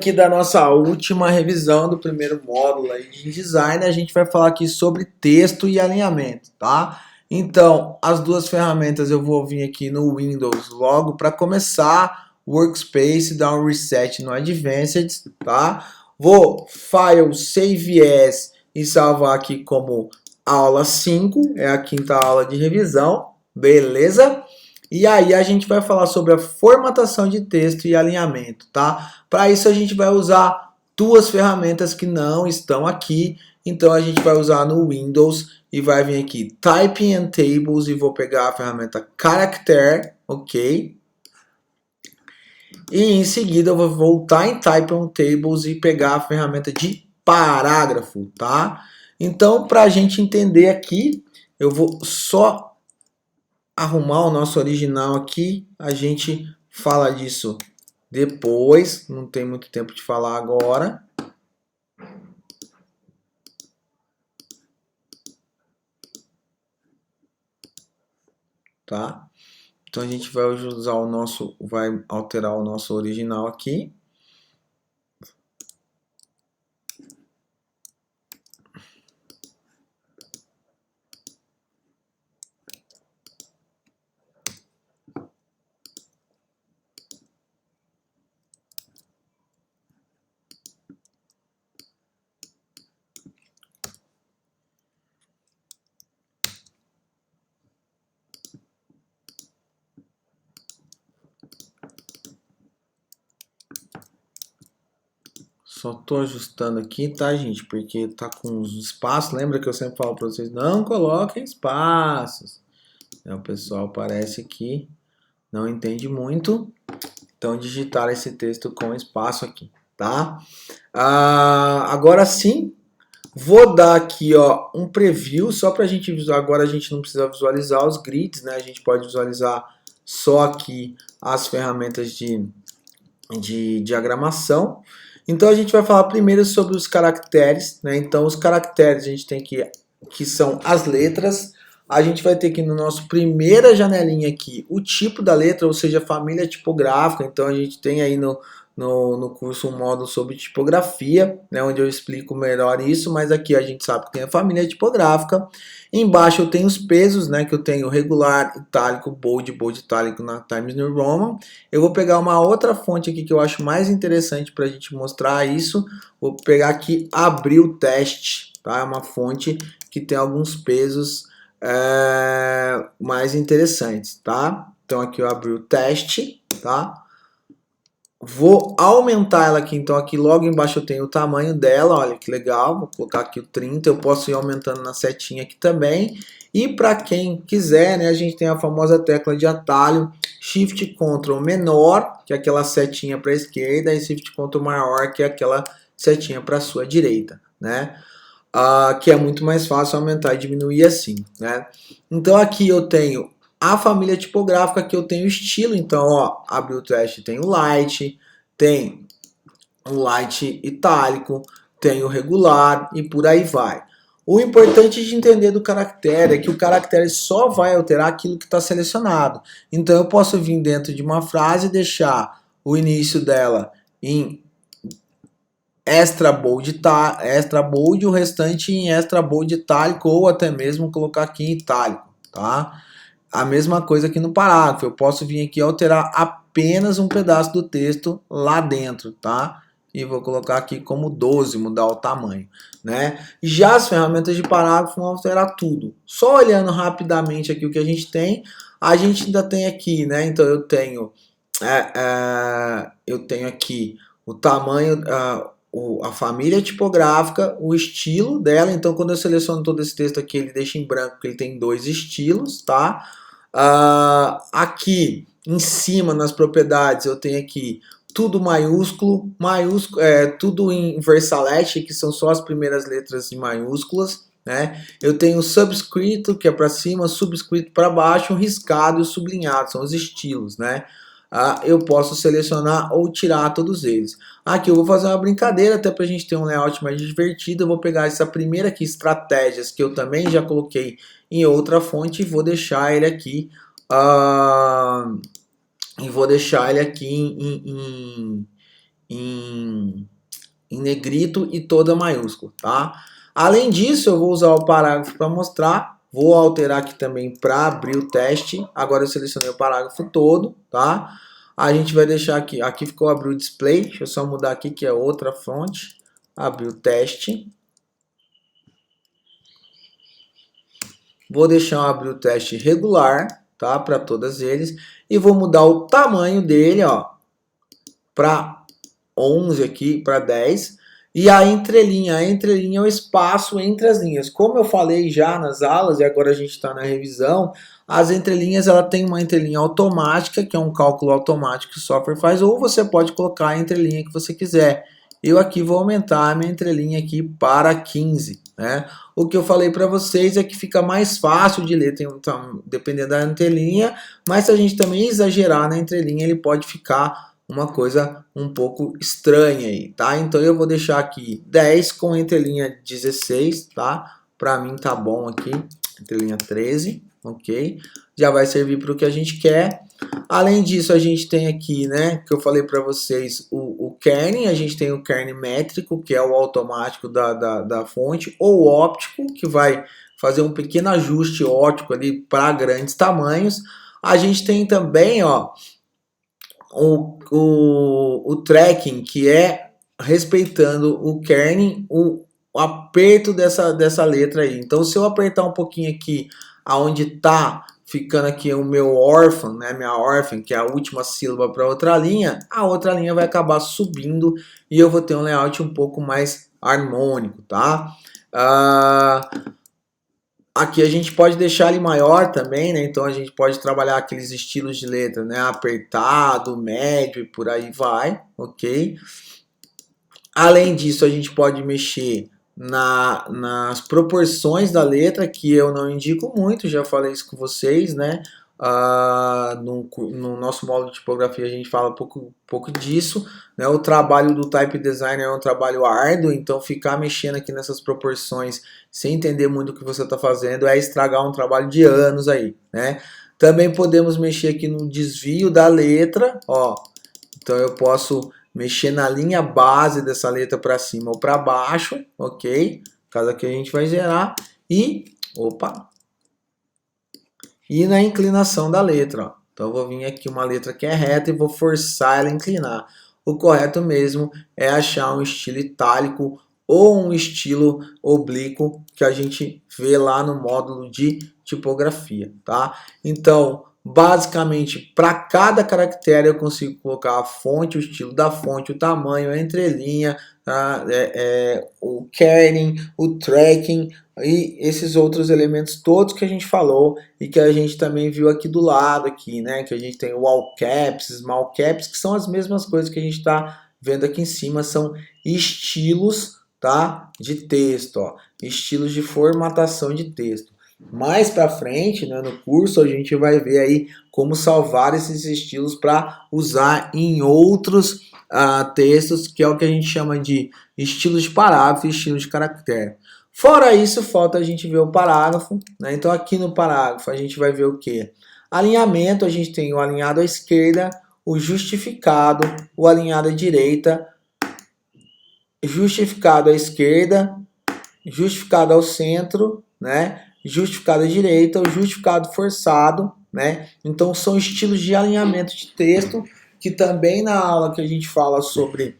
Aqui da nossa última revisão do primeiro módulo aí de design, a gente vai falar aqui sobre texto e alinhamento, tá? Então, as duas ferramentas eu vou vir aqui no Windows logo para começar, Workspace, dar um reset no Advanced, tá? Vou File, Save As e salvar aqui como aula 5, é a quinta aula de revisão, beleza? E aí a gente vai falar sobre a formatação de texto e alinhamento, tá? Para isso a gente vai usar duas ferramentas que não estão aqui. Então a gente vai usar no Windows e vai vir aqui Typing and Tables e vou pegar a ferramenta Character, ok? E em seguida eu vou voltar em Typing and Tables e pegar a ferramenta de parágrafo, tá? Então para a gente entender aqui, eu vou só arrumar o nosso original aqui, a gente fala disso depois, não tem muito tempo de falar agora. Tá? Então a gente vai usar o nosso, vai alterar o nosso original aqui. Só tô ajustando aqui, tá, gente? Porque tá com os espaços. Lembra que eu sempre falo para vocês, não coloquem espaços. O pessoal parece que não entende muito. Então, digitar esse texto com espaço aqui, tá? Agora sim, vou dar aqui, ó, um preview só para a gente visualizar. Agora a gente não precisa visualizar os grids, né? A gente pode visualizar só aqui as ferramentas de diagramação. Então a gente vai falar primeiro sobre os caracteres, né? Então os caracteres a gente tem que são as letras. A gente vai ter aqui no nosso primeira janelinha aqui o tipo da letra, ou seja, família tipográfica. Então a gente tem aí no curso um módulo sobre tipografia, né, onde eu explico melhor isso, mas aqui a gente sabe que tem a família tipográfica. Embaixo eu tenho os pesos, né, que eu tenho regular, itálico, bold, bold itálico na Times New Roman. Eu vou pegar uma outra fonte aqui que eu acho mais interessante para a gente mostrar isso. Vou pegar aqui Abril Teste, tá? É uma fonte que tem alguns pesos mais interessantes, tá? Então aqui eu abri o teste, tá? Vou aumentar ela aqui, então aqui logo embaixo eu tenho o tamanho dela, olha que legal, vou colocar aqui o 30, eu posso ir aumentando na setinha aqui também. E para quem quiser, né, a gente tem a famosa tecla de atalho, Shift Ctrl menor, que é aquela setinha para a esquerda, e Shift Ctrl maior, que é aquela setinha para a sua direita, né? Que é muito mais fácil aumentar e diminuir assim, né? Então aqui eu tenho a família tipográfica, que eu tenho estilo, então ó, abri o teste, tem o light, tem o light itálico, tem o regular e por aí vai. O importante de entender do caractere é que o caractere só vai alterar aquilo que está selecionado. Então eu posso vir dentro de uma frase e deixar o início dela em extra bold, o restante em extra bold itálico ou até mesmo colocar aqui em itálico, tá? A mesma coisa aqui no parágrafo, eu posso vir aqui e alterar apenas um pedaço do texto lá dentro, tá? E vou colocar aqui como 12, mudar o tamanho, né? Já as ferramentas de parágrafo vão alterar tudo. Só olhando rapidamente aqui o que a gente ainda tem aqui, né? Então eu tenho aqui o tamanho, a família tipográfica, o estilo dela. Então quando eu seleciono todo esse texto aqui, ele deixa em branco porque ele tem dois estilos, tá? Aqui em cima nas propriedades eu tenho aqui tudo maiúsculo, tudo em versalete, que são só as primeiras letras em maiúsculas, né? Eu tenho subscrito, que é para cima, subscrito para baixo, riscado e sublinhado, são os estilos, né? Eu posso selecionar ou tirar todos eles. Aqui eu vou fazer uma brincadeira até para a gente ter um layout mais divertido. Eu vou pegar essa primeira aqui, estratégias, que eu também já coloquei em outra fonte, e vou deixar ele aqui em negrito e toda maiúscula, tá? Além disso, eu vou usar o parágrafo para mostrar. Vou alterar aqui também para abrir o teste. Agora eu selecionei o parágrafo todo, tá? A gente vai deixar aqui, aqui ficou abrir o display. Deixa eu só mudar aqui que é outra fonte. Abrir o teste. Vou deixar abrir o teste regular, tá? Para todos eles. E vou mudar o tamanho dele, ó, para 11 aqui, para 10. E a entrelinha é o espaço entre as linhas. Como eu falei já nas aulas, e agora a gente está na revisão, as entrelinhas, ela tem uma entrelinha automática, que é um cálculo automático que o software faz, ou você pode colocar a entrelinha que você quiser. Eu aqui vou aumentar a minha entrelinha aqui para 15, né? O que eu falei para vocês é que fica mais fácil de ler, dependendo da entrelinha, mas se a gente também exagerar na entrelinha, ele pode ficar uma coisa um pouco estranha aí, tá? Então eu vou deixar aqui 10 com entrelinha 16, tá? Para mim tá bom aqui, entrelinha 13, ok? Já vai servir para o que a gente quer. Além disso, a gente tem aqui, né, que eu falei para vocês, o kerning. A gente tem o kerning métrico, que é o automático da fonte, ou óptico, que vai fazer um pequeno ajuste óptico ali para grandes tamanhos. A gente tem também, ó, o tracking, que é respeitando o kerning, o aperto dessa letra aí. Então, se eu apertar um pouquinho aqui, aonde tá ficando aqui o meu órfão, né, minha órfã, que é a última sílaba para outra linha, a outra linha vai acabar subindo e eu vou ter um layout um pouco mais harmônico, tá? Aqui a gente pode deixar ele maior também, né? Então a gente pode trabalhar aqueles estilos de letra, né? Apertado, médio e por aí vai, ok? Além disso, a gente pode mexer nas proporções da letra, que eu não indico muito, já falei isso com vocês, né? No nosso módulo de tipografia a gente fala pouco disso, né? O trabalho do type designer é um trabalho árduo, então ficar mexendo aqui nessas proporções sem entender muito o que você está fazendo é estragar um trabalho de anos aí, né? Também podemos mexer aqui no desvio da letra, ó. Então eu posso mexer na linha base dessa letra para cima ou para baixo, ok? Caso aqui a gente vai gerar e, e na inclinação da letra, ó. Então eu vou vir aqui uma letra que é reta e vou forçar ela a inclinar. O correto mesmo é achar um estilo itálico ou um estilo oblíquo que a gente vê lá no módulo de tipografia, tá? Então, basicamente, para cada caractere eu consigo colocar a fonte, o estilo da fonte, o tamanho, a entrelinha, o kerning, o tracking e esses outros elementos todos que a gente falou e que a gente também viu aqui do lado aqui, né? Que a gente tem o all caps, small caps, que são as mesmas coisas que a gente está vendo aqui em cima, são estilos, tá? De texto, ó, estilos de formatação de texto. Mais para frente, né, no curso, a gente vai ver aí como salvar esses estilos para usar em outros textos, que é o que a gente chama de estilos de parágrafo e estilos de caractere. Fora isso, falta a gente ver o parágrafo, né? Então aqui no parágrafo a gente vai ver o que? Alinhamento, a gente tem o alinhado à esquerda, o justificado, o alinhado à direita, justificado à esquerda, justificado ao centro, né? Justificado à direita, o justificado forçado, né? Então são estilos de alinhamento de texto que também na aula que a gente fala sobre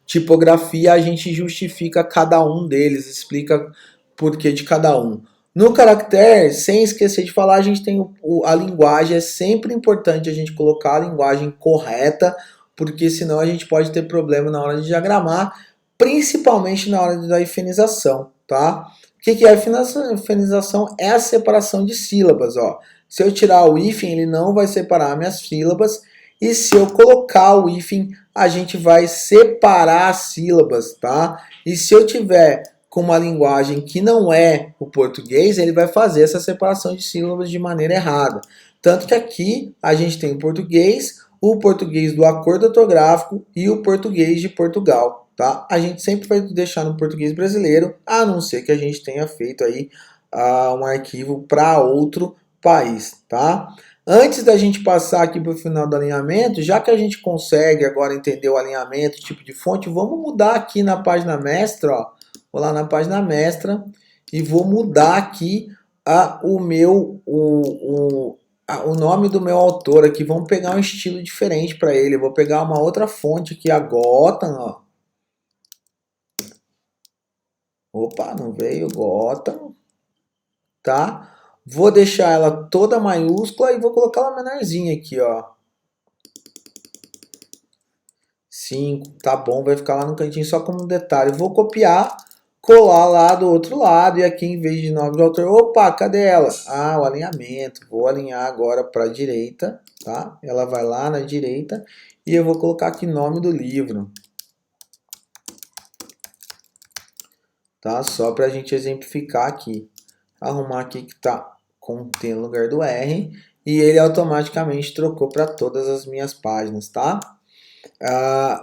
tipografia a gente justifica cada um deles, explica por que de cada um. No caractere, sem esquecer de falar, a gente tem a linguagem, é sempre importante a gente colocar a linguagem correta, porque senão a gente pode ter problema na hora de diagramar, principalmente na hora da hifenização, tá? O que é a hifenização? É a separação de sílabas, ó. Se eu tirar o hífen, ele não vai separar minhas sílabas, e se eu colocar o hífen, a gente vai separar as sílabas, tá? E se eu tiver com uma linguagem que não é o português, ele vai fazer essa separação de sílabas de maneira errada. Tanto que aqui a gente tem o português do acordo ortográfico e o português de Portugal, tá? A gente sempre vai deixar no português brasileiro, a não ser que a gente tenha feito aí um arquivo para outro país, tá? Antes da gente passar aqui para o final do alinhamento, já que a gente consegue agora entender o alinhamento, tipo de fonte, vamos mudar aqui na página mestra, ó. Vou lá na página mestra e vou mudar aqui o nome do meu autor aqui. Vamos pegar um estilo diferente para ele. Eu vou pegar uma outra fonte aqui, a Gotham, ó. Opa, não veio Gotham, tá? Vou deixar ela toda maiúscula e vou colocar ela menorzinha aqui, ó. 5, tá bom, vai ficar lá no cantinho só como detalhe. Vou copiar, colar lá do outro lado e aqui em vez de nome do autor, opa, cadê ela? Ah, o alinhamento. Vou alinhar agora para a direita, tá? Ela vai lá na direita e eu vou colocar aqui nome do livro. Tá? Só para a gente exemplificar aqui. Arrumar aqui que tá com T no lugar do R e ele automaticamente trocou para todas as minhas páginas, tá?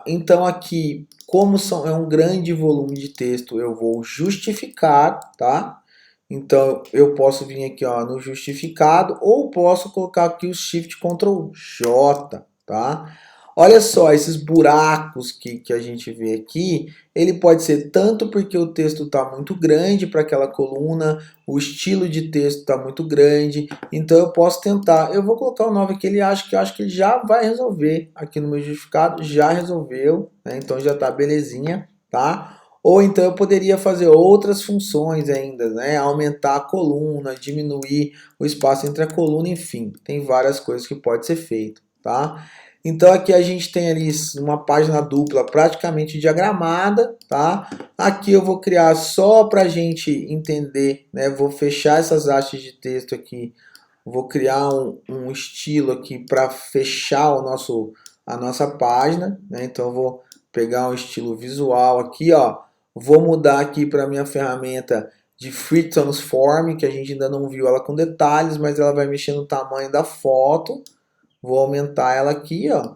Então aqui, como é um grande volume de texto, eu vou justificar, tá? Então eu posso vir aqui, ó, no justificado ou posso colocar aqui o Shift Ctrl J, tá? Olha só, esses buracos que a gente vê aqui, ele pode ser tanto porque o texto está muito grande para aquela coluna, o estilo de texto está muito grande, então eu posso tentar, eu vou colocar o 9 que ele acha que eu acho que ele já vai resolver aqui no meu justificado, já resolveu, né? Então já está belezinha, tá? Ou então eu poderia fazer outras funções ainda, né? Aumentar a coluna, diminuir o espaço entre a coluna, enfim, tem várias coisas que pode ser feito, tá? Então aqui a gente tem ali uma página dupla praticamente diagramada, tá? Aqui eu vou criar só para a gente entender, né? Vou fechar essas hastes de texto aqui, vou criar um estilo aqui para fechar a nossa página, né? Então eu vou pegar um estilo visual aqui, ó. Vou mudar aqui para minha ferramenta de Free Transform, que a gente ainda não viu ela com detalhes, mas ela vai mexer no tamanho da foto. Vou aumentar ela aqui, ó,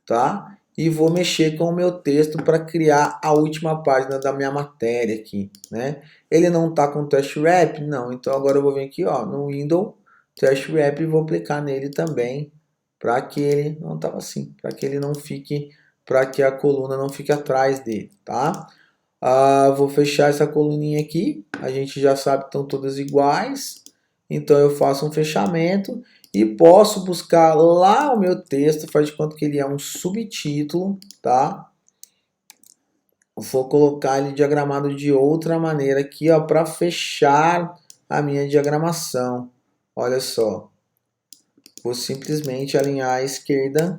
tá? E vou mexer com o meu texto para criar a última página da minha matéria aqui, né? Ele não tá com Test Wrap? Não. Então agora eu vou vir aqui, ó, no Windows, Test Wrap e vou aplicar nele também, para que ele não tava assim, para que ele não fique, para que a coluna não fique atrás dele, tá? Vou fechar essa coluninha aqui. A gente já sabe que estão todas iguais. Então eu faço um fechamento e posso buscar lá o meu texto, faz de conta que ele é um subtítulo, tá? Vou colocar ele diagramado de outra maneira aqui, ó, para fechar a minha diagramação. Olha só. Vou simplesmente alinhar à esquerda,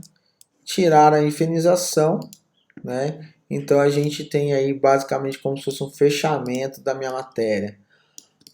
tirar a infinização, né? Então a gente tem aí basicamente como se fosse um fechamento da minha matéria.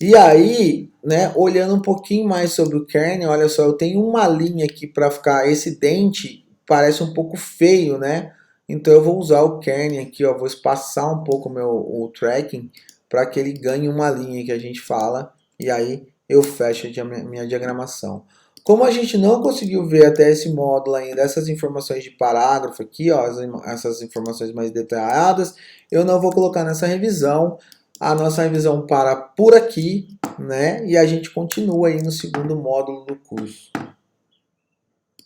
E aí, né, olhando um pouquinho mais sobre o kernel, olha só, eu tenho uma linha aqui para ficar, esse dente parece um pouco feio, né? Então eu vou usar o kernel aqui, ó, vou espaçar um pouco o tracking para que ele ganhe uma linha que a gente fala, e aí eu fecho a minha diagramação. Como a gente não conseguiu ver até esse módulo ainda, essas informações de parágrafo aqui, ó, essas informações mais detalhadas, eu não vou colocar nessa revisão. A nossa revisão para por aqui, né? E a gente continua aí no segundo módulo do curso.